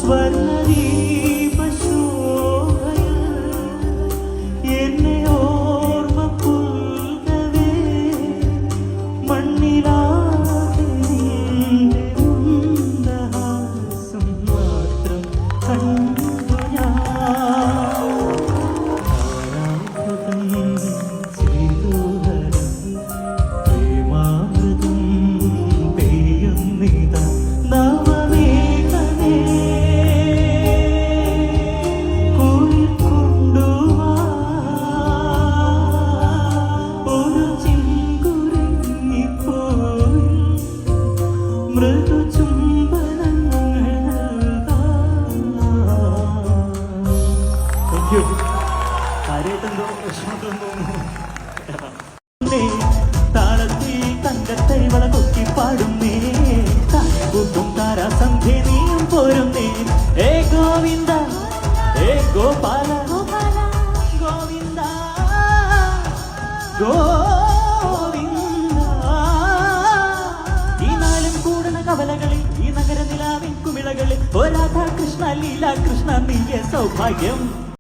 സ്വർണ്ണദീപ ശോഭയിൽ എന്നെ ഓർമ്മ പുൽകവേ മണ്ണിലാകെ നിന്റെ മന്ദഹാസം മാത്രം കണ്ടു ഞാൻ. താളത്തിൽ തങ്കത്തരിവള കൊത്തിപ്പാടുന്നേ കൂട്ടും താരാസന്ധ്യ നീയും പോരുന്നേ. ഏ ഗോവിന്ദ ഏ ഗോപാല ഗോവിന്ദ ഗോവിന്ദ. ഈ നാളും കൂടണ കവലകളിൽ ഈ നഗര നിലാവിൻ കുമിളകളിൽ ഓ രാധാ കൃഷ്ണ ലീല കൃഷ്ണ നീയ സൗഭാഗ്യം.